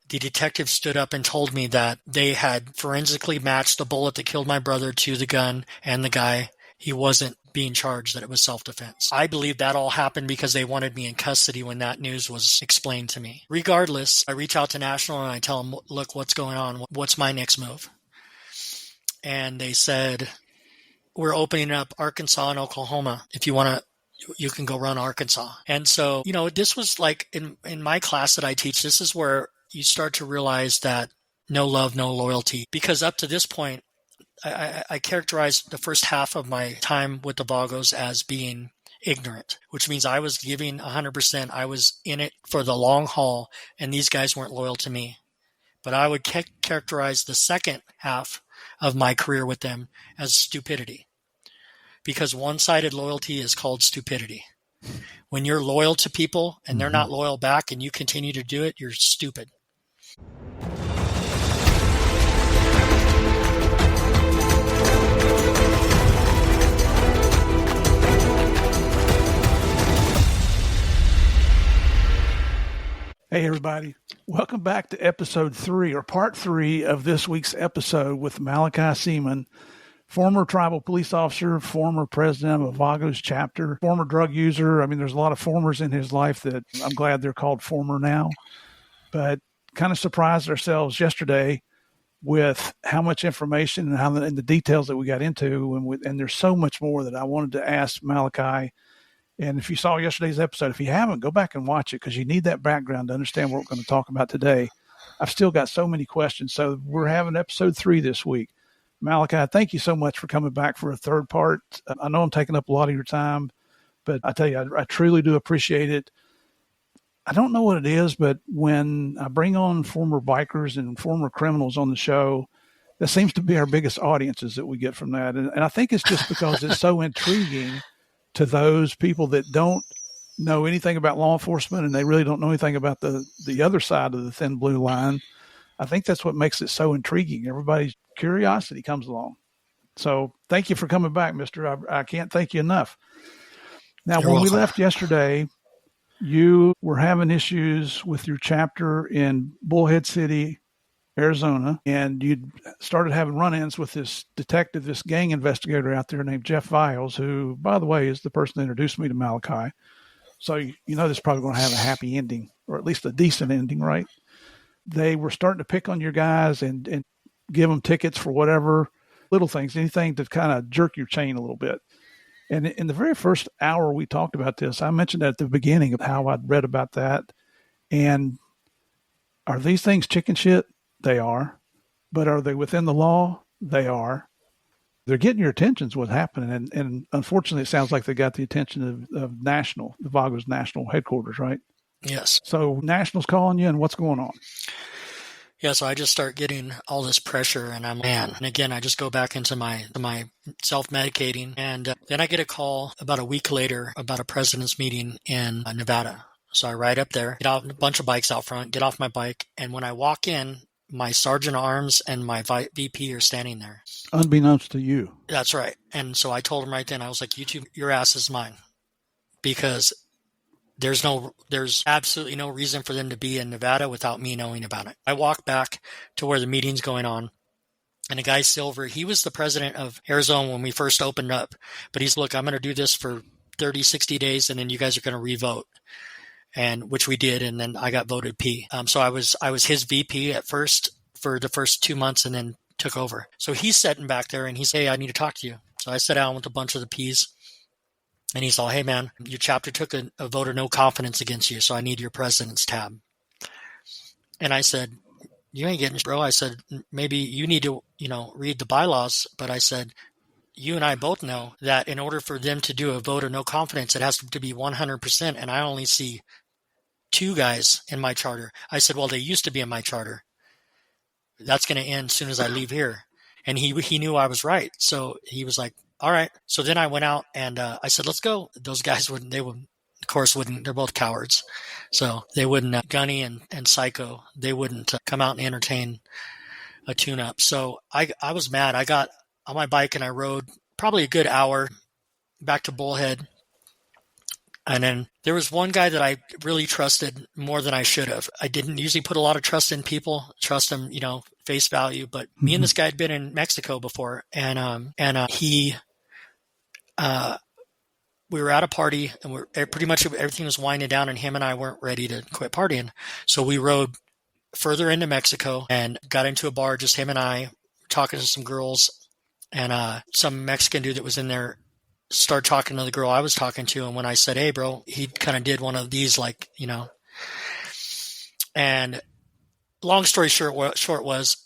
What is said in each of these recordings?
the detective stood up and told me that they had forensically matched the bullet that killed my brother to the gun and the guy. He wasn't being charged, that it was self-defense. I believe that all happened because they wanted me in custody when that news was explained to me. Regardless, I reach out to National and I tell them, look, what's going on? What's my next move? And they said, we're opening up Arkansas and Oklahoma. If you want to, you can go run Arkansas. And so, this was like in my class that I teach, this is where you start to realize that no love, no loyalty. Because up to this point, I characterized the first half of my time with the Vagos as being ignorant, which means I was giving 100%. I was in it for the long haul, and these guys weren't loyal to me. But I would characterize the second half of my career with them as stupidity, because one-sided loyalty is called stupidity. When you're loyal to people and they're not loyal back and you continue to do it, you're stupid. Hey, everybody. Welcome back to episode 3 or part 3 of this week's episode with Malachi Seaman, former tribal police officer, former president of a Vagos chapter, former drug user. I mean, there's a lot of formers in his life that I'm glad they're called former now, but kind of surprised ourselves yesterday with how much information and the details that we got into. And there's so much more that I wanted to ask Malachi. And if you saw yesterday's episode, if you haven't, go back and watch it because you need that background to understand what we're going to talk about today. I've still got so many questions. So we're having episode 3 this week. Malachi, thank you so much for coming back for a third part. I know I'm taking up a lot of your time, but I tell you, I truly do appreciate it. I don't know what it is, but when I bring on former bikers and former criminals on the show, that seems to be our biggest audiences that we get from that. And I think it's just because it's so intriguing to those people that don't know anything about law enforcement and they really don't know anything about the other side of the thin blue line. I think that's what makes it so intriguing. Everybody's curiosity comes along. So thank you for coming back, mister. I can't thank you enough. Now, You're when welcome. we left yesterday, you were having issues with your chapter in Bullhead City, Arizona, and you'd started having run-ins with this detective, this gang investigator out there named Jeff Vagos, who, by the way, is the person that introduced me to Malachi. So you know this is probably going to have a happy ending, or at least a decent ending, right? They were starting to pick on your guys and give them tickets for whatever, little things, anything to kind of jerk your chain a little bit. And in the very first hour we talked about this, I mentioned at the beginning of how I'd read about that. And are these things chicken shit? They are. But are they within the law? They are. They're getting your attention is what's happening. And unfortunately, it sounds like they got the attention of National, the Vagos National headquarters, right? Yes. So National's calling you, and what's going on? Yeah, so I just start getting all this pressure, and and again, I just go back into my self-medicating, and then I get a call about a week later about a president's meeting in Nevada. So I ride up there, get out a bunch of bikes out front, get off my bike, and when I walk in, my sergeant at arms and my VP are standing there. Unbeknownst to you. That's right. And so I told him right then, I was like, you two, your ass is mine, because there's absolutely no reason for them to be in Nevada without me knowing about it. I walk back to where the meeting's going on, and a guy, Silver, he was the president of Arizona when we first opened up, but he's, look, I'm going to do this for 30, 60 days, and then you guys are going to re-vote. And which we did, and then I got voted P. So I was his VP at first for the first 2 months, and then took over. So he's sitting back there, and he's, hey, I need to talk to you. So I sat down with a bunch of the Ps, and he's all, hey man, your chapter took a vote of no confidence against you, so I need your president's tab. And I said, you ain't getting, bro. I said, maybe you need to, read the bylaws, but I said, you and I both know that in order for them to do a vote of no confidence, it has to be 100%, and I only see 2 guys in my charter. I said, well, they used to be in my charter. That's going to end as soon as I leave here. And he knew I was right. So he was like, all right. So then I went out and I said, let's go. Those guys wouldn't, they're both cowards. So they wouldn't, Gunny and Psycho, they wouldn't come out and entertain a tune-up. So I was mad. I got on my bike and I rode probably a good hour back to Bullhead. And then there was one guy that I really trusted more than I should have. I didn't usually put a lot of trust in people, trust them, face value. But me and this guy had been in Mexico before, and we were at a party, and pretty much everything was winding down, and him and I weren't ready to quit partying. So we rode further into Mexico and got into a bar, just him and I, talking to some girls, and some Mexican dude that was in there started talking to the girl I was talking to. And when I said, hey, bro, he kind of did one of these, and long story short was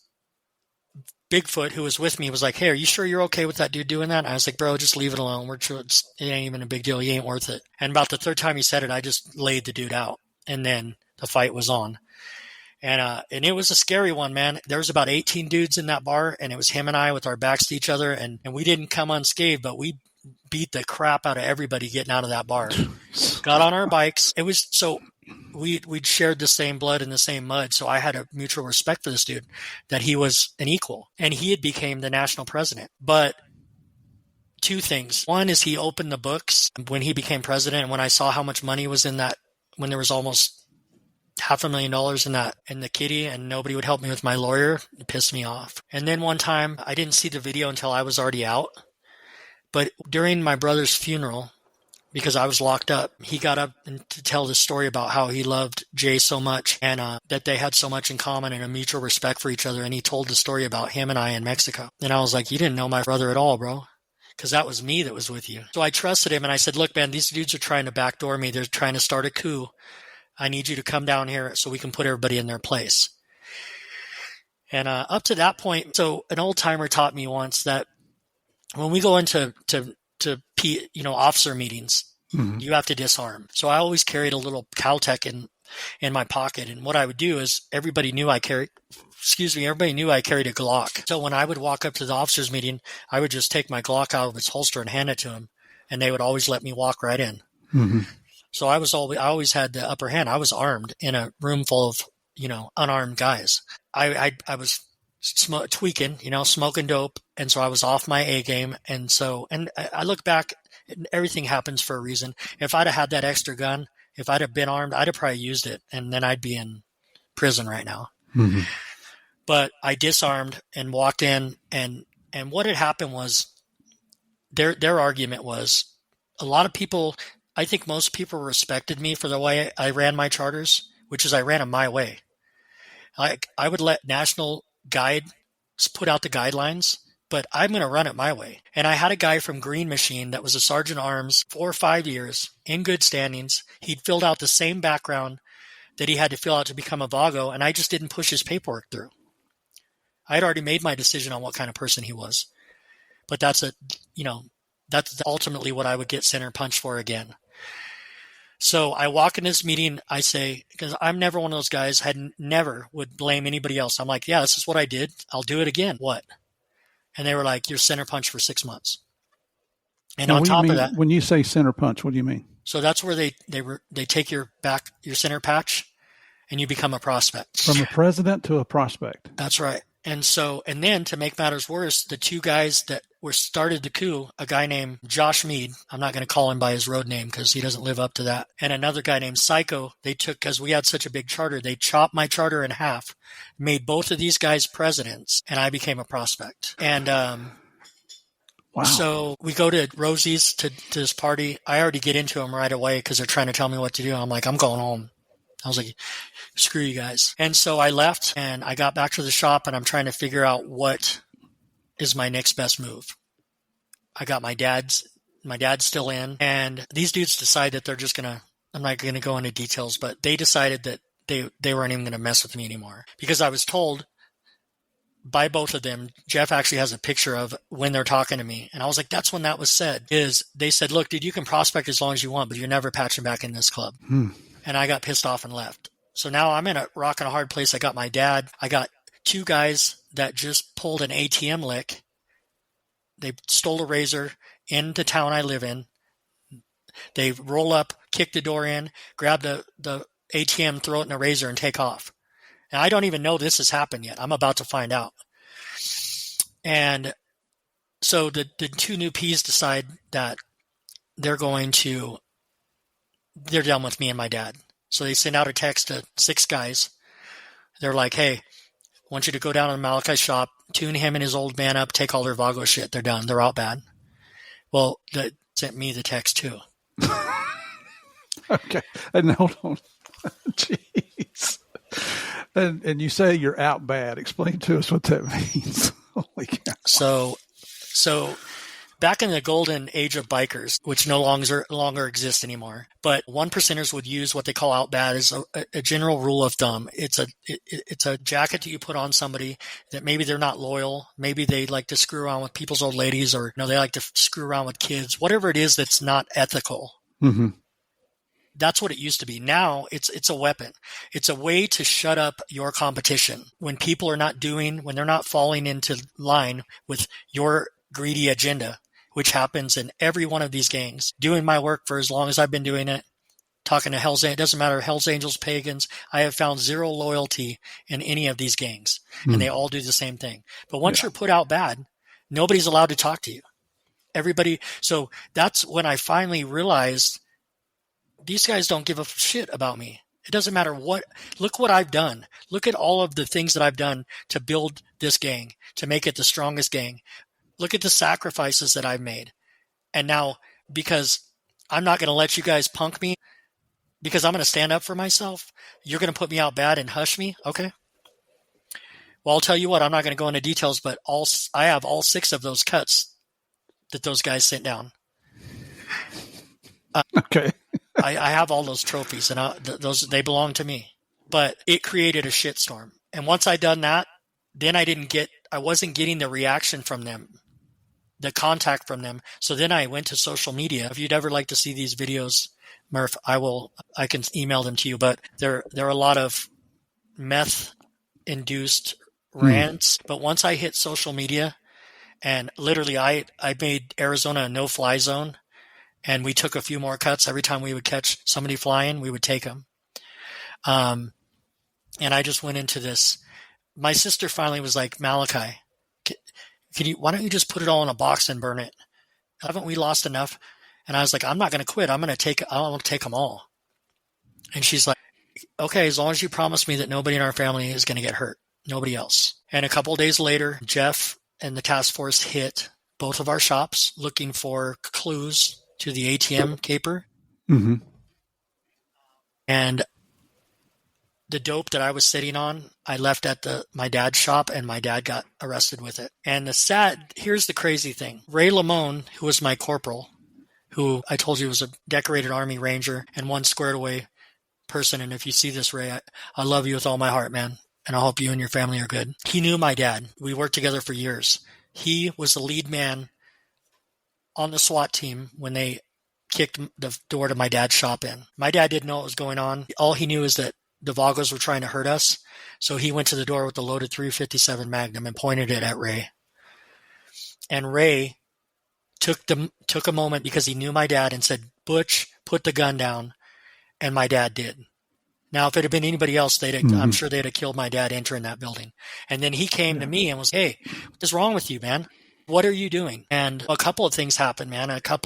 Bigfoot, who was with me, was like, hey, are you sure you're okay with that dude doing that? And I was like, bro, just leave it alone. It ain't even a big deal. He ain't worth it. And about the third time he said it, I just laid the dude out. And then the fight was on. And it was a scary one, man. There was about 18 dudes in that bar, and it was him and I with our backs to each other. And we didn't come unscathed, but we beat the crap out of everybody getting out of that bar. Got on our bikes. It was so we'd shared the same blood and the same mud. So I had a mutual respect for this dude, that he was an equal, and he had became the national president. But two things. One is he opened the books when he became president. And when I saw how much money was in that, when there was almost $500,000 in the kitty, and nobody would help me with my lawyer, it pissed me off. And then one time, I didn't see the video until I was already out. But during my brother's funeral, because I was locked up, he got up to tell the story about how he loved Jay so much, and that they had so much in common and a mutual respect for each other. And he told the story about him and I in Mexico. And I was like, you didn't know my brother at all, bro, because that was me that was with you. So I trusted him, and I said, look, man, these dudes are trying to backdoor me. They're trying to start a coup. I need you to come down here so we can put everybody in their place. And up to that point, so an old timer taught me once that when we go into officer meetings, you have to disarm. So I always carried a little Caltech in my pocket, and what I would do is everybody knew I carried a Glock. So when I would walk up to the officers meeting, I would just take my Glock out of its holster and hand it to them, and they would always let me walk right in. Mm-hmm. So I always had the upper hand. I was armed in a room full of, unarmed guys. I was tweaking, smoking dope. And so I was off my A game. And I look back, everything happens for a reason. If I'd have had that extra gun, if I'd have been armed, I'd have probably used it, and then I'd be in prison right now. Mm-hmm. But I disarmed and walked in, and what had happened was their argument was, a lot of people, I think most people respected me for the way I ran my charters, which is I ran them my way. I would let National Guide put out the guidelines, but I'm going to run it my way. And I had a guy from Green Machine that was a sergeant at arms 4 or 5 years in good standings. He'd filled out the same background that he had to fill out to become a Vago, and I just didn't push his paperwork through. I had already made my decision on what kind of person he was. But that's ultimately what I would get center punched for again. So I walk in this meeting, I say, because I'm never one of those guys, never would blame anybody else. I'm like, yeah, this is what I did. I'll do it again. What? And they were like, you're center punch for 6 months. And now, on top of that, when you say center punch, what do you mean? So that's where they take your center patch, and you become a prospect. From a president to a prospect. That's right. And then to make matters worse, the two guys that started the coup, a guy named Josh Mead, I'm not going to call him by his road name because he doesn't live up to that, and another guy named Psycho, they took, because we had such a big charter, they chopped my charter in half, made both of these guys presidents, and I became a prospect. And wow. So we go to Rosie's to this party. I already get into them right away because they're trying to tell me what to do. I'm like, I'm going home. I was like, screw you guys. And so I left, and I got back to the shop, and I'm trying to figure out what is my next best move. I got my dad's still in, and these dudes decide that they're just I'm not going to go into details, but they decided that they weren't even going to mess with me anymore, because I was told by both of them. Jeff actually has a picture of when they're talking to me, and I was like, that's when that was said, is they said, look, dude, you can prospect as long as you want, but you're never patching back in this club. And I got pissed off and left. So now I'm in a rock and a hard place. I got my dad. I got two guys that just pulled an ATM lick. They stole a razor in the town I live in. They roll up, kick the door in, grab the ATM, throw it in a razor, and take off. And I don't even know this has happened yet. I'm about to find out. And so the two new Ps decide that they're going to they're done with me and my dad. So they send out a text to 6 guys. They're like, hey, I want you to go down to Malachi's shop, tune him and his old man up, take all their Vagos shit. They're done. They're out bad. Well, they sent me the text too. Okay. And hold on. Jeez. And you say you're out bad. Explain to us what that means. Holy cow. So back in the golden age of bikers, which no longer exists anymore, but 1%ers would use what they call out bad as a general rule of thumb. It's a jacket that you put on somebody that maybe they're not loyal, maybe they like to screw around with people's old ladies, or they like to screw around with kids, whatever it is that's not ethical. Mm-hmm. That's what it used to be. Now it's a weapon. It's a way to shut up your competition. When people are when they're not falling into line with your greedy agenda, which happens in every one of these gangs. Doing my work for as long as I've been doing it, talking to Hell's Angels, it doesn't matter, Hell's Angels, pagans, I have found zero loyalty in any of these gangs. And they all do the same thing. But once you're put out bad, nobody's allowed to talk to you. Everybody. So that's when I finally realized these guys don't give a shit about me. It doesn't matter look what I've done. Look at all of the things that I've done to build this gang, to make it the strongest gang. Look at the sacrifices that I've made. And now, because I'm not going to let you guys punk me, because I'm going to stand up for myself, you're going to put me out bad and hush me? Okay. Well, I'll tell you what, I'm not going to go into details, but I have all 6 of those cuts that those guys sent down. Okay. I have all those trophies, and they belong to me. But it created a shitstorm. And once I done that, then I wasn't getting the reaction from them, the contact from them. So then I went to social media. If you'd ever like to see these videos, Murph, I can email them to you. But there are a lot of meth-induced rants. But once I hit social media, and literally I made Arizona a no-fly zone. And we took a few more cuts. Every time we would catch somebody flying, we would take them. And I just went into this. My sister finally was like, Malachi, why don't you just put it all in a box and burn it? Haven't we lost enough? And I was like, I'm not going to quit. I want to take them all. And she's like, okay, as long as you promise me that nobody in our family is going to get hurt. Nobody else. And a couple of days later, Jeff and the task force hit both of our shops looking for clues to the ATM caper. Mm-hmm. And the dope that I was sitting on, I left at my dad's shop, and my dad got arrested with it. And here's the crazy thing. Ray Lamone, who was my corporal, who I told you was a decorated Army Ranger and one squared away person. And if you see this, Ray, I love you with all my heart, man. And I hope you and your family are good. He knew my dad. We worked together for years. He was the lead man on the SWAT team when they kicked the door to my dad's shop in. My dad didn't know what was going on. All he knew is that the Vagos were trying to hurt us. So he went to the door with the loaded .357 Magnum and pointed it at Ray. And Ray took a moment because he knew my dad and said, Butch, put the gun down. And my dad did. Now, if it had been anybody else, I'm sure they'd have killed my dad entering that building. And then he came to me and was, hey, what is wrong with you, man? What are you doing? And a couple of things happened, man. I got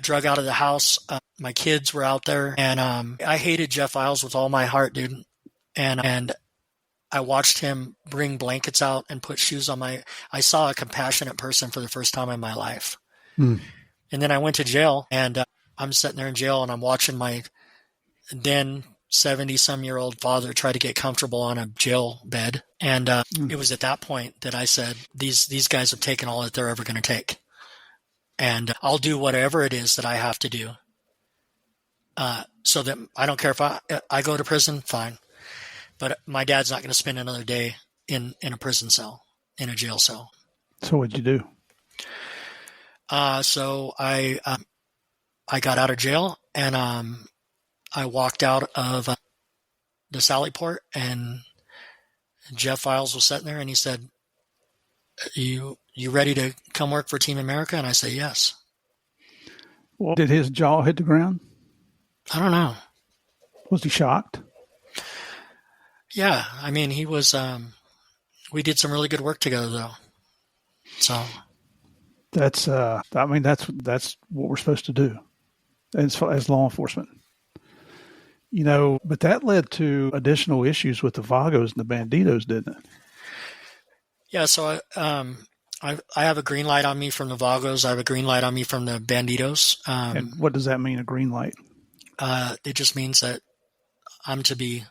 drug out of the house. My kids were out there, and I hated Jeff Isles with all my heart, dude. And I watched him bring blankets out and put shoes on I saw a compassionate person for the first time in my life. And then I went to jail, and I'm sitting there in jail, and I'm watching my then 70-some-year-old father try to get comfortable on a jail bed. And it was at that point that I said, these guys have taken all that they're ever going to take. And I'll do whatever it is that I have to do. So that I don't care if I go to prison, fine. But my dad's not going to spend another day in a prison cell, in a jail cell. So what'd you do? So I got out of jail, and I walked out of the Sally Port, and Jeff Isles was sitting there, and he said, you ready to come work for Team America? And I said, yes. Well, did his jaw hit the ground? I don't know. Was he shocked? Yeah. I mean, he was, we did some really good work together though. So that's what we're supposed to do. as law enforcement. But that led to additional issues with the Vagos and the Banditos, didn't it? Yeah, so I have a green light on me from the Vagos. I have a green light on me from the Banditos. And what does that mean, a green light? It just means that I'm to be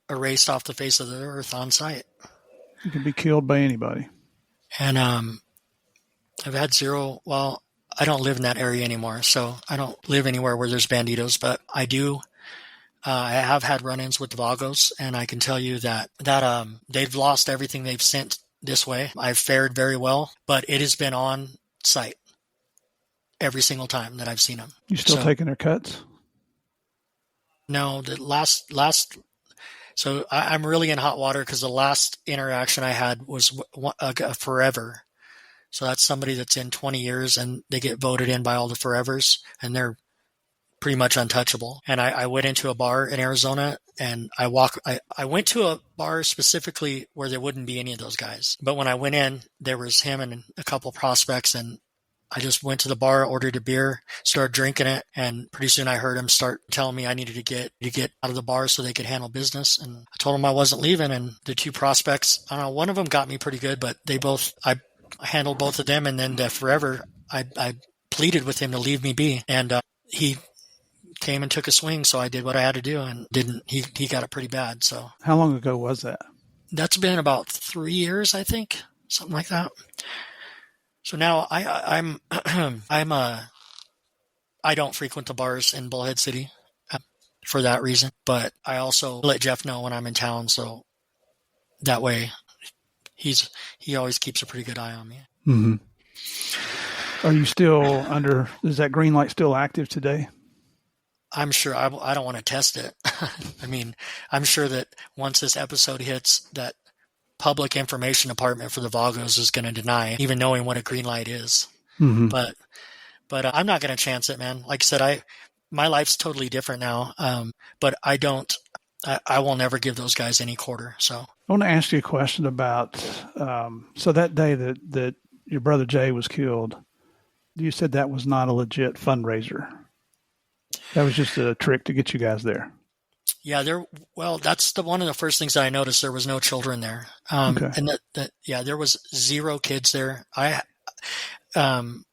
erased off the face of the earth on sight. You can be killed by anybody. And I've had zero. Well, I don't live in that area anymore, so I don't live anywhere where there's Banditos. But I do. I have had run-ins with the Vagos, and I can tell you that they've lost everything they've sent this way. I've fared very well, but it has been on site every single time that I've seen them. You still taking their cuts? No, the last. So I'm really in hot water because the last interaction I had was forever. So that's somebody that's in 20 years, and they get voted in by all the forevers, and they're pretty much untouchable. And I went into a bar in Arizona, and I went to a bar specifically where there wouldn't be any of those guys. But when I went in, there was him and a couple prospects, and I just went to the bar, ordered a beer, started drinking it, and pretty soon I heard him start telling me I needed to get out of the bar so they could handle business. And I told him I wasn't leaving, and the two prospects, I don't know, one of them got me pretty good, but I handled both of them, and then forever I pleaded with him to leave me be, and he came and took a swing, so I did what I had to do, and he got it pretty bad. So how long ago was that? That's been about 3 years, I think, something like that. So now I don't frequent the bars in Bullhead City for that reason, but I also let Jeff know when I'm in town, so that way he always keeps a pretty good eye on me. Mm-hmm. Are you still is that green light still active today? I'm sure. I don't want to test it. I mean, I'm sure that once this episode hits, that public information department for the Vagos is going to deny even knowing what a green light is. Mm-hmm. But I'm not going to chance it, man. Like I said, my life's totally different now. But I will never give those guys any quarter. So I want to ask you a question about, so that day that your brother Jay was killed, you said that was not a legit fundraiser. That was just a trick to get you guys there. Yeah, that's one of the first things I noticed. There was no children there. Okay. And there was 0 kids there. In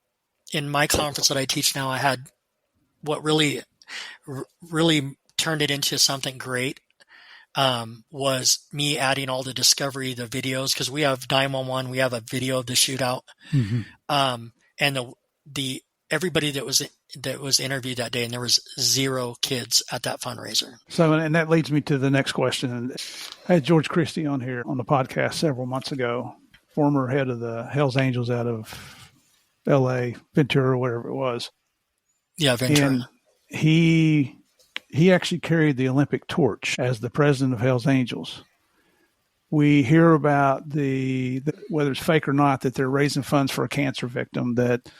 my conference that I teach now, I had what really turned it into something great, was me adding all the discovery, the videos, because we have 911, we have a video of the shootout. Mm-hmm. And the everybody that was interviewed that day, and there was 0 kids at that fundraiser. So, and that leads me to the next question. I had George Christie on here on the podcast several months ago, former head of the Hells Angels out of L.A., Ventura, wherever it was. Yeah, Ventura. And he actually carried the Olympic torch as the president of Hells Angels. We hear about whether it's fake or not, that they're raising funds for a cancer victim, that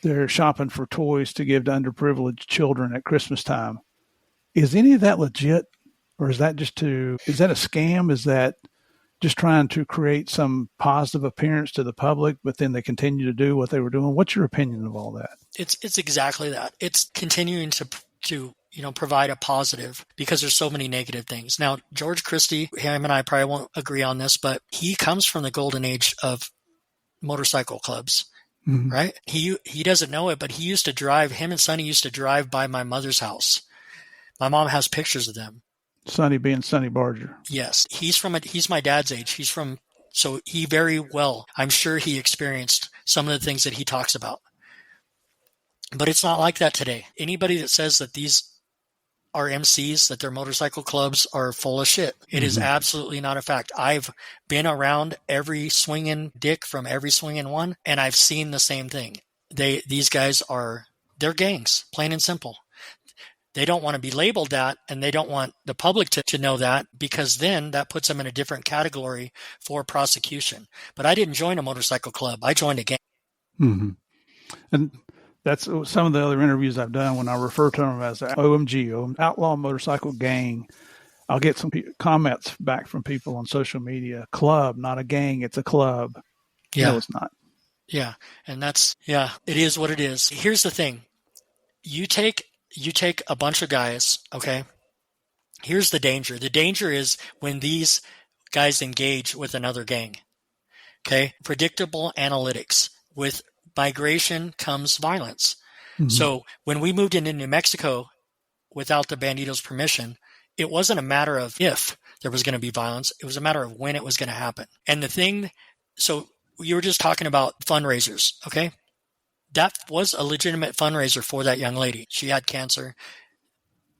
they're shopping for toys to give to underprivileged children at Christmas time. Is any of that legit, or is that is that a scam? Is that just trying to create some positive appearance to the public, but then they continue to do what they were doing? What's your opinion of all that? It's exactly that. It's continuing to provide a positive, because there's so many negative things. Now, George Christie, him and I probably won't agree on this, but he comes from the golden age of motorcycle clubs. Mm-hmm. Right? He doesn't know it, but him and Sonny used to drive by my mother's house. My mom has pictures of them. Sonny being Sonny Barger. Yes. He's my dad's age. So he very well, I'm sure he experienced some of the things that he talks about. But it's not like that today. Anybody that says that these are MCs, that their motorcycle clubs are full of shit. It is absolutely not a fact. I've been around every swinging dick from every swinging one, and I've seen the same thing. These guys they're gangs, plain and simple. They don't want to be labeled that, and they don't want the public to know that, because then that puts them in a different category for prosecution. But I didn't join a motorcycle club. I joined a gang. Mm-hmm. And that's some of the other interviews I've done. When I refer to them as OMG, Outlaw Motorcycle Gang, I'll get some comments back from people on social media. Club, not a gang, it's a club. Yeah. No, it's not. Yeah. And it is what it is. Here's the thing. you take a bunch of guys, okay? Here's the danger. The danger is when these guys engage with another gang. Okay? Predictable analytics. With migration comes violence. Mhm. So when we moved into New Mexico without the Banditos' permission, it wasn't a matter of if there was going to be violence. It was a matter of when it was going to happen. And the thing, so you were just talking about fundraisers, okay? That was a legitimate fundraiser for that young lady. She had cancer.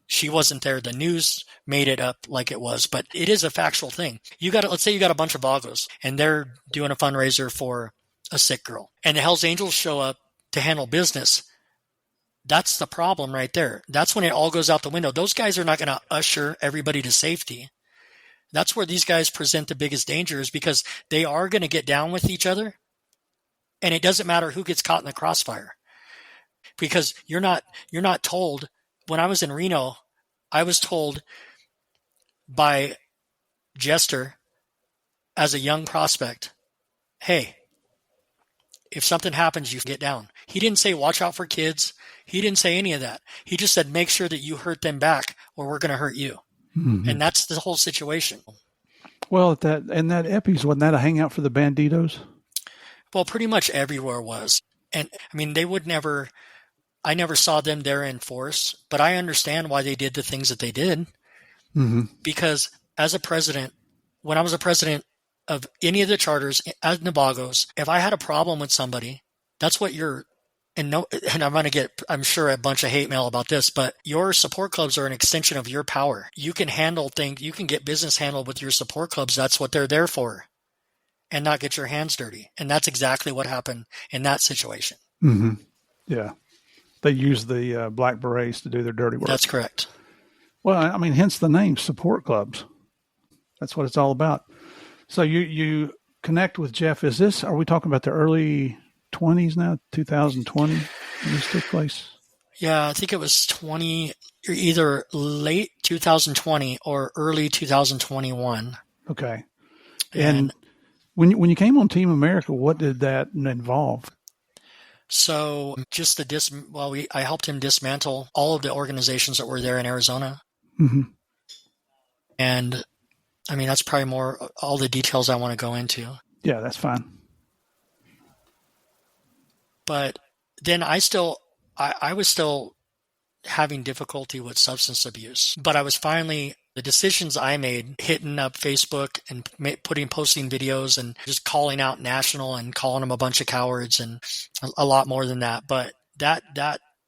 She wasn't there. The news made it up like it was, but it is a factual thing. Let's say you got a bunch of Vagos and they're doing a fundraiser for a sick girl and the Hells Angels show up to handle business. That's the problem right there. That's when it all goes out the window. Those guys are not going to usher everybody to safety. That's where these guys present the biggest dangers because they are going to get down with each other. And it doesn't matter who gets caught in the crossfire because you're not told. When I was in Reno, I was told by Jester as a young prospect, hey, if something happens, you get down. He didn't say, watch out for kids. He didn't say any of that. He just said, make sure that you hurt them back or we're going to hurt you. Mm-hmm. And that's the whole situation. Well, that Epi's, wasn't that a hangout for the Banditos? Well, pretty much everywhere was. And I mean, I never saw them there in force, but I understand why they did the things that they did. Mm-hmm. Because as a president, when I was a president of any of the charters at Vagos, if I had a problem with somebody, that's what and I'm going to get, I'm sure, a bunch of hate mail about this, but your support clubs are an extension of your power. You can handle things, you can get business handled with your support clubs. That's what they're there for, and not get your hands dirty. And that's exactly what happened in that situation. Mm-hmm. Yeah. They use the black berets to do their dirty work. That's correct. Well, I mean, hence the name support clubs. That's what it's all about. So you connect with Jeff. Are we talking about the early 20s now, 2020 when this took place? Yeah, I think it was either late 2020 or early 2021. Okay. And when you came on Team America, what did that involve? So just I helped him dismantle all of the organizations that were there in Arizona. Mm-hmm. And I mean, that's probably more all the details I want to go into. Yeah, that's fine. But then I was still having difficulty with substance abuse, but I was finally, the decisions I made, hitting up Facebook and posting videos and just calling out National and calling them a bunch of cowards and a lot more than that. But that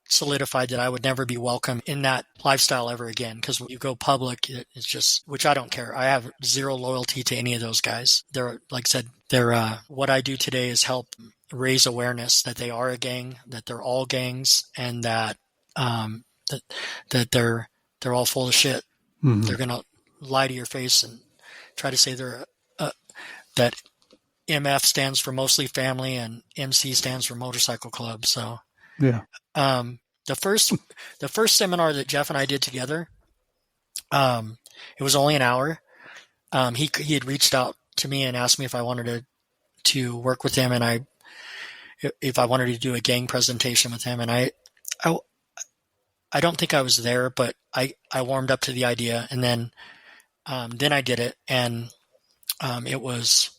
solidified that I would never be welcome in that lifestyle ever again. Because when you go public, it's just, which I don't care. I have zero loyalty to any of those guys. They're, like I said, what I do today is help raise awareness that they are a gang, that they're all gangs, and that that they're all full of shit. Mm-hmm. They're gonna lie to your face and try to say that MF stands for mostly family and MC stands for motorcycle club. So yeah. The first seminar that Jeff and I did together, it was only an hour. He had reached out to me and asked me if I wanted to work with him, and if I wanted to do a gang presentation with him, and I don't think I was there, but I warmed up to the idea, and then I did it, and it was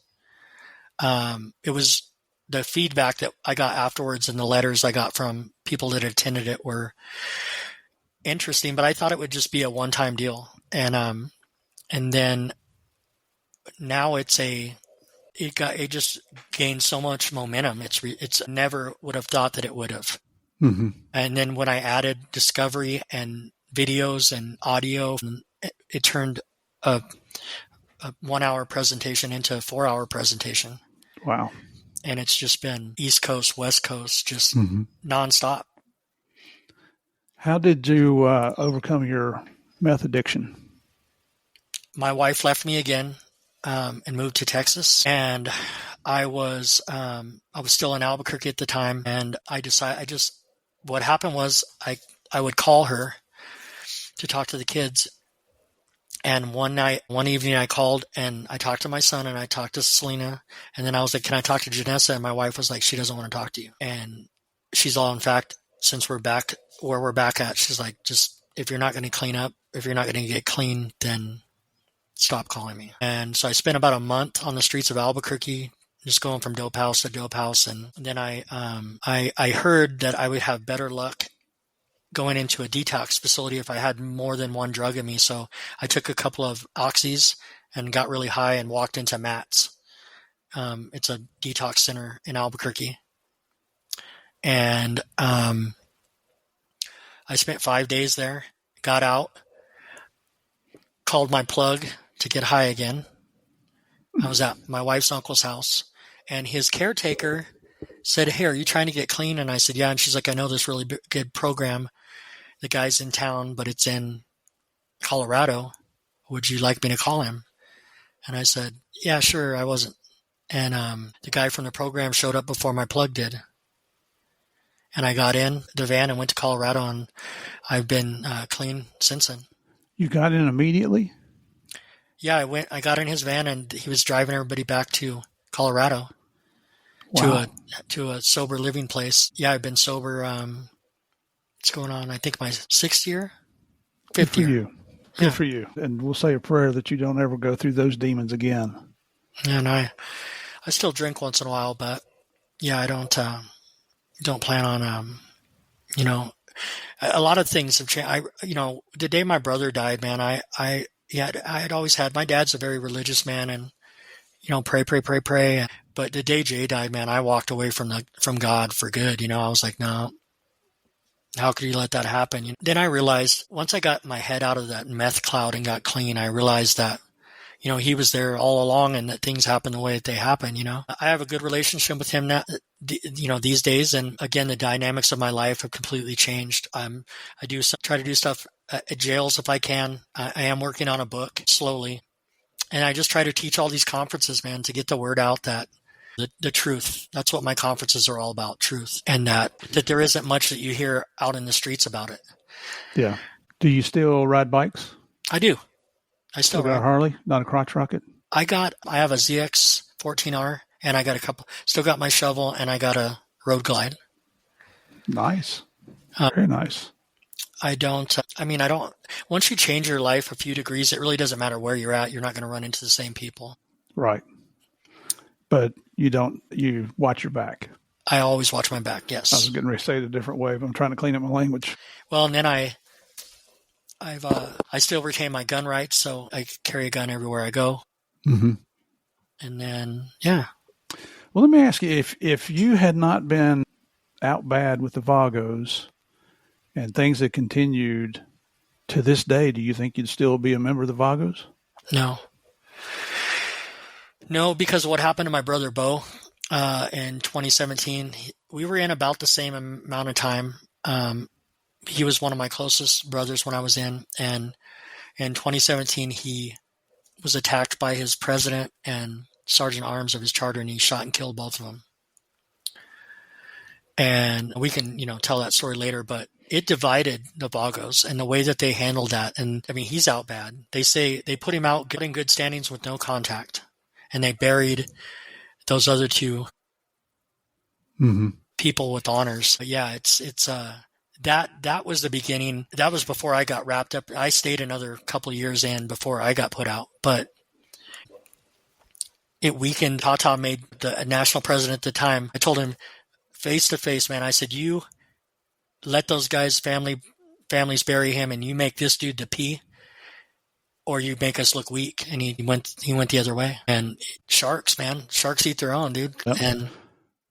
the feedback that I got afterwards and the letters I got from people that attended it were interesting, but I thought it would just be a one-time deal, and then now it just gained so much momentum. It's never would have thought that it would have. Mm-hmm. And then when I added discovery and videos and audio, it turned a 1 hour presentation into a 4 hour presentation. Wow. And it's just been East Coast, West Coast, just nonstop. How did you overcome your meth addiction? My wife left me again and moved to Texas, and I was still in Albuquerque at the time, and what happened was I would call her to talk to the kids, and one evening I called and I talked to my son and I talked to Selena, and then I was like, can I talk to Janessa? And my wife was like, she doesn't want to talk to you. And she's all, in fact, since we're back where we're back at, she's like, just, if you're not going to clean up, if you're not going to get clean, then stop calling me. And so I spent about a month on the streets of Albuquerque, just going from dope house to dope house. And then I heard that I would have better luck going into a detox facility if I had more than one drug in me. So I took a couple of oxys and got really high and walked into Matt's. It's a detox center in Albuquerque. And I spent 5 days there, got out, called my plug to get high again. I was at my wife's uncle's house, and his caretaker said, "Hey, are you trying to get clean?" And I said, "Yeah." And she's like, "I know this really good program. The guy's in town, but it's in Colorado. Would you like me to call him?" And I said, "Yeah, sure." I wasn't. And the guy from the program showed up before my plug did. And I got in the van and went to Colorado, and I've been clean since then. You got in immediately? Yeah, I got in his van, and he was driving everybody back to Colorado. Wow. to a sober living place. Yeah, I've been sober. It's going on, I think, my 6th year, 5th year. You. Good for you. And we'll say a prayer that you don't ever go through those demons again. And I still drink once in a while, but yeah, I don't plan on a lot of things have changed. The day my brother died, man, I had always had, my dad's a very religious man, and pray. But the day Jay died, man, I walked away from God for good. I was like, no, how could you let that happen? Then I realized, once I got my head out of that meth cloud and got clean, I realized that, he was there all along, and that things happen the way that they happen. I have a good relationship with him now, these days. And again, the dynamics of my life have completely changed. I try to do stuff at jails if I can. I am working on a book slowly. And I just try to teach all these conferences, man, to get the word out that the truth, that's what my conferences are all about, truth. And that there isn't much that you hear out in the streets about it. Yeah. Do you still ride bikes? I do. I still got ride. a Harley, not a crotch rocket? I have a ZX 14R, and I got still got my shovel, and I got a road glide. Nice. Very nice. I don't, once you change your life a few degrees, it really doesn't matter where you're at. You're not going to run into the same people. Right. But you watch your back. I always watch my back, yes. I was getting ready to say it a different way, but I'm trying to clean up my language. Well, and then I still retain my gun rights, so I carry a gun everywhere I go. Mm-hmm. And then, yeah. Well, let me ask you, if you had not been out bad with the Vagos and things had continued to this day, do you think you'd still be a member of the Vagos? No. No, because of what happened to my brother Bo in 2017. We were in about the same amount of time. He was one of my closest brothers when I was in. And in 2017, he was attacked by his president and sergeant arms of his charter, and he shot and killed both of them. And we can, tell that story later, but it divided the Vagos and the way that they handled that. And he's out bad. They say they put him out in good standings with no contact, and they buried those other two people with honors. But yeah, it's that was the beginning. That was before I got wrapped up. I stayed another couple of years in before I got put out, but it weakened. Tata made the national president at the time. I told him face to face, man, I said, you let those guys' families bury him, and you make this dude the P, or you make us look weak. And he went the other way. And sharks, man, sharks eat their own, dude. Yep. And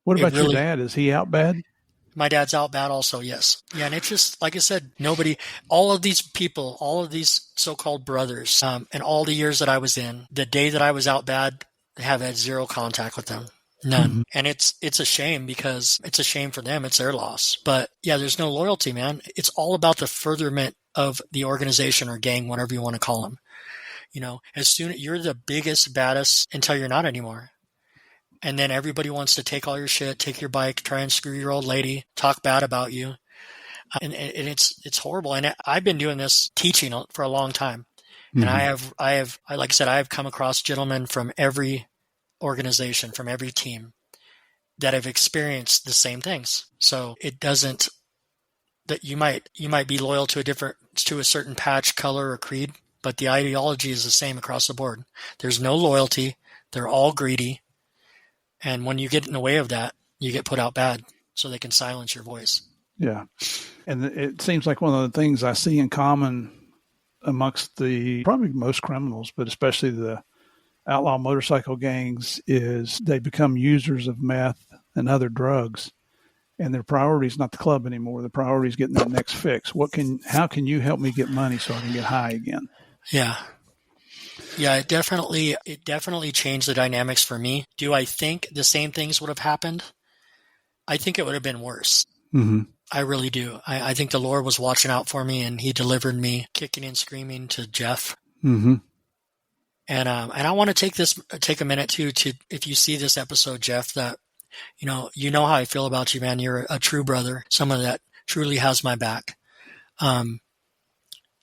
what about your dad? Is he out bad? My dad's out bad also, yes. Yeah, and it's just, like I said, all of these people, all of these so-called brothers, and all the years that I was in, the day that I was out bad, have had zero contact with them. None. Mm-hmm. And it's a shame, because it's a shame for them. It's their loss. But yeah, there's no loyalty, man. It's all about the furtherment of the organization or gang, whatever you want to call them. As soon as you're the biggest, baddest until you're not anymore. And then everybody wants to take all your shit, take your bike, try and screw your old lady, talk bad about you. And it's horrible. And I've been doing this teaching for a long time. Mm-hmm. And like I said, I have come across gentlemen from every organization, from every team, that have experienced the same things. So it doesn't that you might be loyal to a certain patch, color, or creed, but the ideology is the same across the board. There's no loyalty. They're all greedy. And when you get in the way of that, you get put out bad, so they can silence your voice. Yeah. And it seems like one of the things I see in common amongst the probably most criminals, but especially the outlaw motorcycle gangs, is they become users of meth and other drugs, and their priority is not the club anymore. The priority is getting that next fix. How can you help me get money so I can get high again? Yeah. Yeah, it definitely changed the dynamics for me. Do I think the same things would have happened? I think it would have been worse. Mm-hmm. I really do. I think the Lord was watching out for me, and he delivered me kicking and screaming to Jeff. Mm-hmm. And I want to take a minute to if you see this episode, Jeff, that you know how I feel about you, man. You're a true brother, someone that truly has my back. And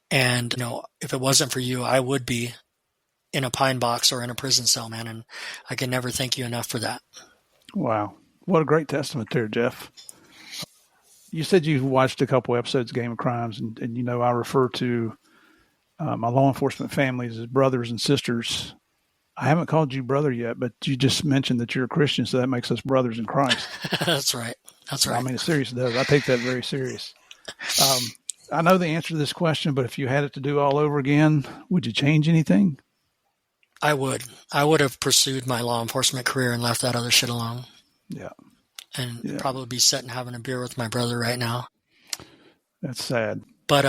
if it wasn't for you, I would be in a pine box or in a prison cell, man. And I can never thank you enough for that. Wow. What a great testament there, Jeff. You said you watched a couple episodes of Game of Crimes, and I refer to my law enforcement families as brothers and sisters. I haven't called you brother yet, but you just mentioned that you're a Christian, so that makes us brothers in Christ. That's right. I mean, it's serious, does. I take that very serious. I know the answer to this question, but if you had it to do all over again, would you change anything? I would. I would have pursued my law enforcement career and left that other shit alone. Yeah. And probably be sitting having a beer with my brother right now. That's sad. But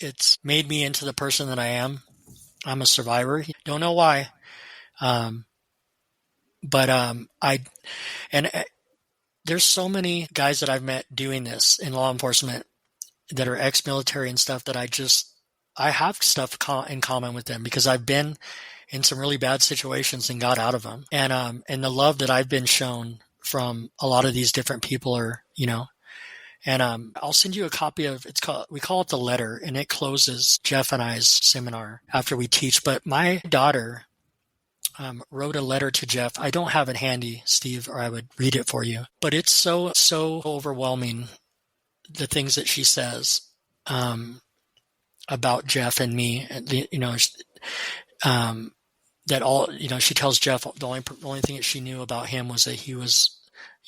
it's made me into the person that I am. I'm a survivor. Don't know why. There's so many guys that I've met doing this in law enforcement that are ex-military and stuff that I have stuff in common with them because I've been in some really bad situations and got out of them. And the love that I've been shown from a lot of these different people I'll send you a copy of, we call it The Letter, and it closes Jeff and I's seminar after we teach. But my daughter wrote a letter to Jeff. I don't have it handy, Steve, or I would read it for you. But it's so overwhelming, the things that she says about Jeff and me. That all, she tells Jeff the only thing that she knew about him was that he was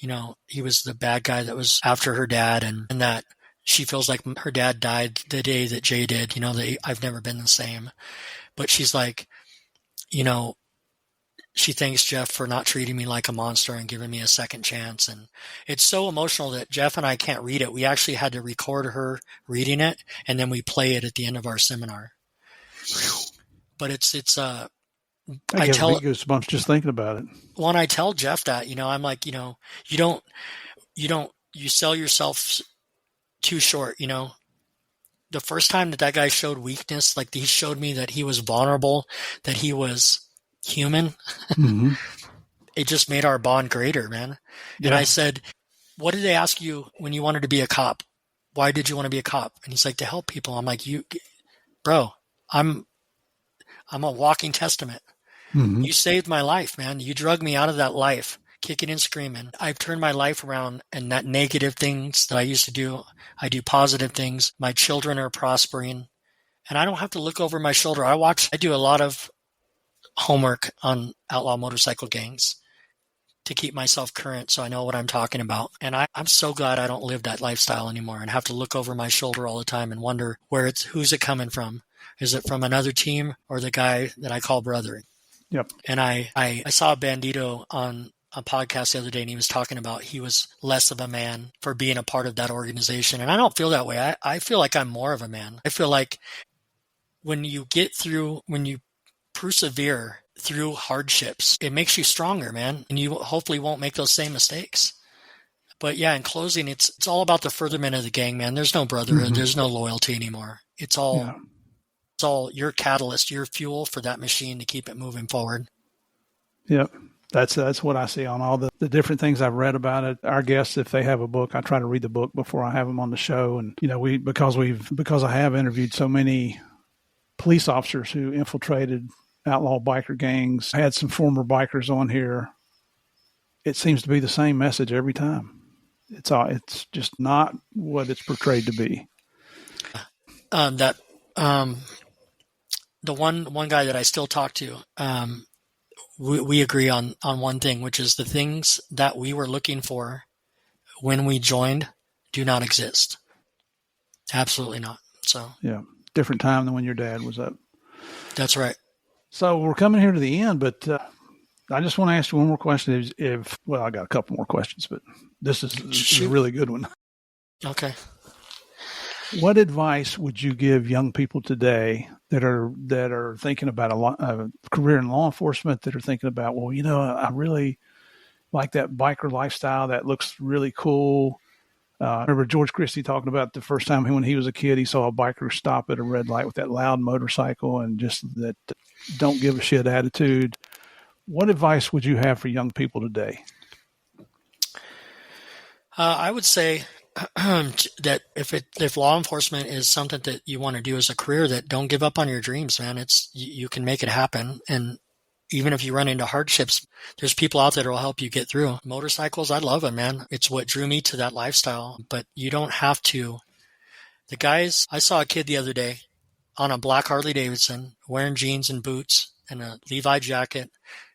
the bad guy that was after her dad, and that she feels like her dad died the day that Jay did, that I've never been the same. But she's like, she thanks Jeff for not treating me like a monster and giving me a second chance. And it's so emotional that Jeff and I can't read it. We actually had to record her reading it, and then we play it at the end of our seminar. But I get goosebumps just thinking about it. When I tell Jeff that, I'm like, you sell yourself too short. The first time that guy showed weakness, like he showed me that he was vulnerable, that he was human. Mm-hmm. It just made our bond greater, man. Yeah. And I said, what did they ask you when you wanted to be a cop? Why did you want to be a cop? And he's like, to help people. I'm like, bro, I'm a walking testament. Mm-hmm. You saved my life, man. You drug me out of that life, kicking and screaming. I've turned my life around, and that negative things that I used to do, I do positive things. My children are prospering, and I don't have to look over my shoulder. I do a lot of homework on outlaw motorcycle gangs to keep myself current so I know what I'm talking about. And I'm so glad I don't live that lifestyle anymore and have to look over my shoulder all the time and wonder who's it coming from? Is it from another team or the guy that I call brother? Yep. And I saw Bandito on a podcast the other day, and he was talking about he was less of a man for being a part of that organization. And I don't feel that way. I feel like I'm more of a man. I feel like when you persevere through hardships, it makes you stronger, man. And you hopefully won't make those same mistakes. But yeah, in closing, it's all about the furtherment of the gang, man. There's no brotherhood. Mm-hmm. There's no loyalty anymore. It's all your catalyst, your fuel for that machine to keep it moving forward. Yep. That's what I see on all the different things I've read about it. Our guests, if they have a book, I try to read the book before I have them on the show. And, because I have interviewed so many police officers who infiltrated outlaw biker gangs, I had some former bikers on here. It seems to be the same message every time. It's just not what it's portrayed to be. The one guy that I still talk to, we agree on one thing, which is the things that we were looking for when we joined do not exist. Absolutely not. So yeah, different time than when your dad was up. That's right. So we're coming here to the end, but I just want to ask you one more question. Well, I got a couple more questions, but this is a really good one. Okay. What advice would you give young people today that are thinking about a career in law enforcement, that are thinking about, well, I really like that biker lifestyle. That looks really cool. I remember George Christie talking about the first time when he was a kid, he saw a biker stop at a red light with that loud motorcycle and just that don't give a shit attitude. What advice would you have for young people today? I would say that if law enforcement is something that you want to do as a career, that don't give up on your dreams, man. You can make it happen. And even if you run into hardships, there's people out there that will help you get through. Motorcycles, I love them, man. It's what drew me to that lifestyle, but you don't have to. The guys, I saw a kid the other day on a black Harley Davidson wearing jeans and boots and a Levi jacket,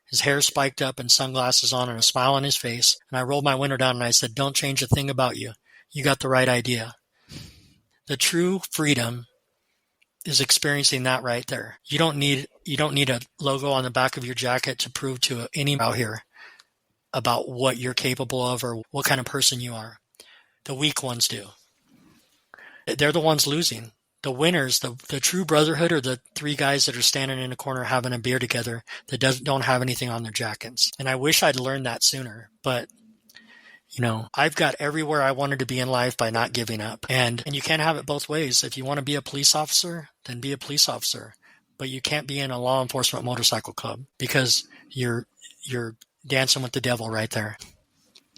his hair spiked up and sunglasses on and a smile on his face. And I rolled my window down and I said, don't change a thing about you. You got the right idea. The true freedom is experiencing that right there. You don't need a logo on the back of your jacket to prove to anyone out here about what you're capable of or what kind of person you are. The weak ones do. They're the ones losing. The winners, the true brotherhood, are the three guys that are standing in a corner having a beer together that don't have anything on their jackets. And I wish I'd learned that sooner, but I've got everywhere I wanted to be in life by not giving up. And you can't have it both ways. If you want to be a police officer, then be a police officer. But you can't be in a law enforcement motorcycle club because you're dancing with the devil right there.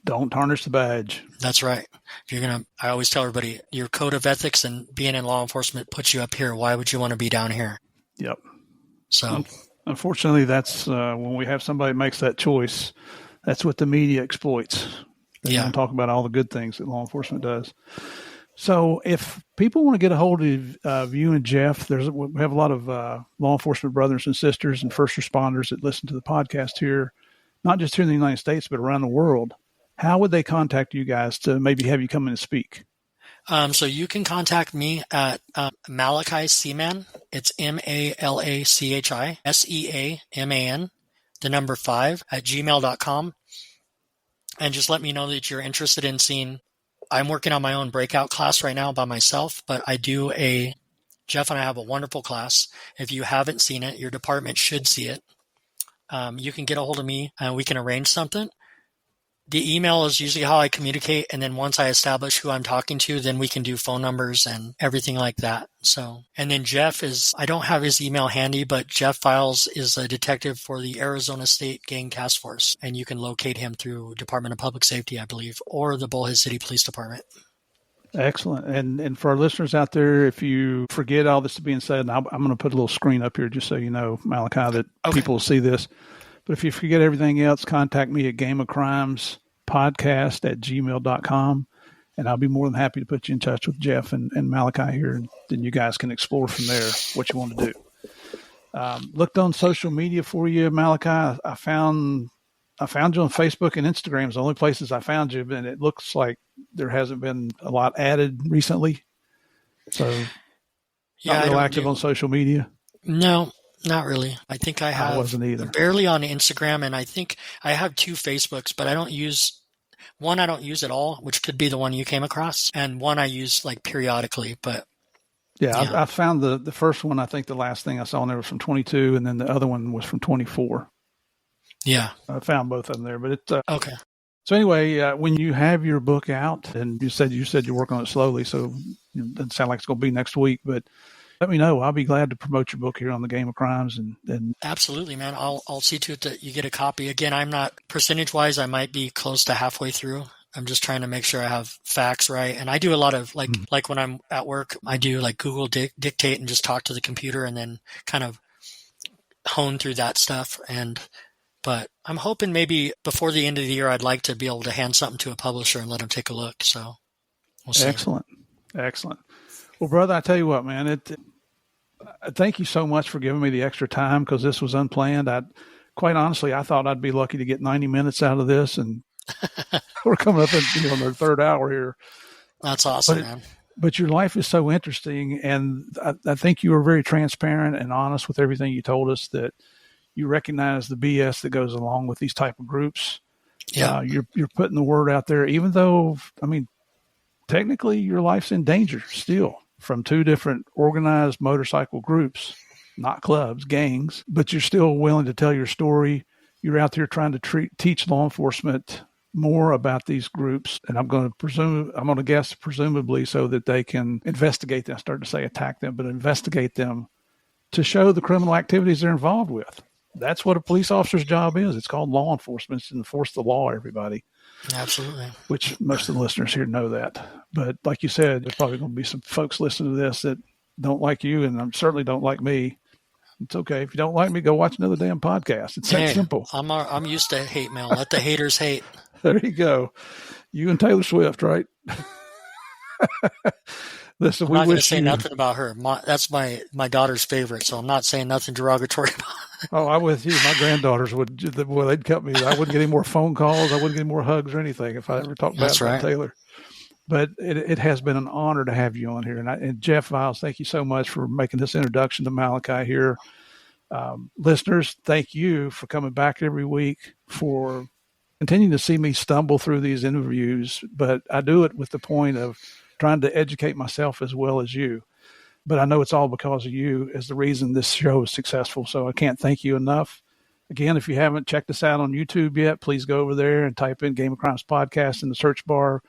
Don't tarnish the badge. That's right. I always tell everybody, your code of ethics and being in law enforcement puts you up here. Why would you want to be down here? Yep. So unfortunately, that's when we have somebody that makes that choice, that's what the media exploits. They don't talk about all the good things that law enforcement does. So if people want to get a hold of you and Jeff, we have a lot of law enforcement brothers and sisters and first responders that listen to the podcast here, not just here in the United States, but around the world. How would they contact you guys to maybe have you come in and speak? So you can contact me at Malachi Seaman. It's MALACHI SEAMAN, the number 5 at gmail.com. And just let me know that you're interested in seeing. I'm working on my own breakout class right now by myself, but Jeff and I have a wonderful class. If you haven't seen it, your department should see it. You can get a hold of me and we can arrange something. The email is usually how I communicate. And then once I establish who I'm talking to, then we can do phone numbers and everything like that. So, and then Jeff I don't have his email handy, but Jeff Files is a detective for the Arizona State Gang Task Force. And you can locate him through Department of Public Safety, I believe, or the Bullhead City Police Department. Excellent. And for our listeners out there, if you forget all this being said, and I'm going to put a little screen up here just so you know, Malachi, that people will see this. But if you forget everything else, contact me at gameofcrimespodcast@gmail.com, and I'll be more than happy to put you in touch with Jeff and Malachi here, and then you guys can explore from there what you want to do. Looked on social media for you, Malachi. I found you on Facebook and Instagram. It's the only places I found you, and it looks like there hasn't been a lot added recently. So, not real active on social media? No. Not really. I think I wasn't either. Barely on Instagram, and I think I have 2 Facebooks, but I don't use one. I don't use at all, which could be the one you came across, and one I use like periodically. But I found the first one. I think the last thing I saw on there was from 22, and then the other one was from 24. Yeah, I found both of them there, but it's okay. So anyway, when you have your book out, and you said you work on it slowly, so it doesn't sound like it's going to be next week, but let me know. I'll be glad to promote your book here on the Game of Crimes. And absolutely, man. I'll see to it that you get a copy. Again, I'm not percentage-wise. I might be close to halfway through. I'm just trying to make sure I have facts right. And I do a lot of like when I'm at work, I do like Google dictate and just talk to the computer and then kind of hone through that stuff. And But I'm hoping maybe before the end of the year, I'd like to be able to hand something to a publisher and let them take a look. So we'll see. Excellent. Well, brother, I tell you what, man, thank you so much for giving me the extra time because this was unplanned. Quite honestly, I thought I'd be lucky to get 90 minutes out of this, and we're coming up in the third hour here. That's awesome, man. But your life is so interesting, and I think you were very transparent and honest with everything you told us, that you recognize the BS that goes along with these type of groups. Yeah. You're putting the word out there, even though, I mean, technically your life's in danger still from two different organized motorcycle groups, not clubs, gangs, but you're still willing to tell your story. You're out there trying to teach law enforcement more about these groups. And I'm going to guess presumably so that they can investigate them. I started to say attack them, but investigate them to show the criminal activities they're involved with. That's what a police officer's job is. It's called law enforcement. It's to enforce the law, everybody. Absolutely. Which most of the listeners here know that. But like you said, there's probably going to be some folks listening to this that don't like you, and certainly don't like me. It's okay. If you don't like me, go watch another damn podcast. It's that simple. I'm used to hate mail. Let the haters hate. There you go. You and Taylor Swift, right? Listen, I'm not going to say nothing about her. That's my daughter's favorite, so I'm not saying nothing derogatory about her. Oh, I'm with you. My granddaughters they'd cut me. I wouldn't get any more phone calls. I wouldn't get any more hugs or anything if I ever talked bad about Taylor. But it has been an honor to have you on here. And Jeff Viles, thank you so much for making this introduction to Malachi here. Listeners, thank you for coming back every week, for continuing to see me stumble through these interviews. But I do it with the point of trying to educate myself as well as you. But I know it's all because of you is the reason this show is successful. So I can't thank you enough. Again, if you haven't checked us out on YouTube yet, please go over there and type in Game of Crimes Podcast in the search bar.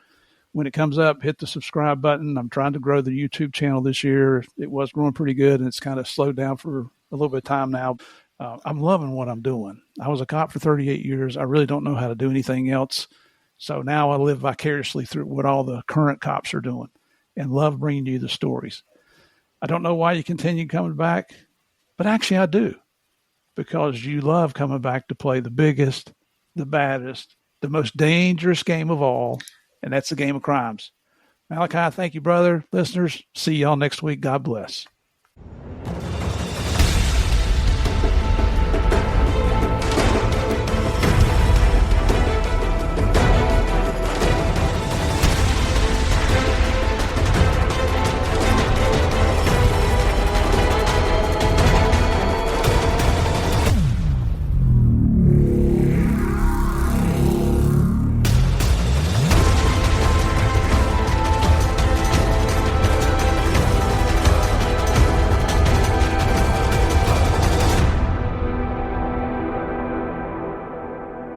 When it comes up, hit the subscribe button. I'm trying to grow the YouTube channel this year. It was growing pretty good, and it's kind of slowed down for a little bit of time now. I'm loving what I'm doing. I was a cop for 38 years. I really don't know how to do anything else. So now I live vicariously through what all the current cops are doing and love bringing you the stories. I don't know why you continue coming back, but actually I do, because you love coming back to play the biggest, the baddest, the most dangerous game of all, and that's the game of crimes. Malachi, thank you, brother. Listeners, see y'all next week. God bless.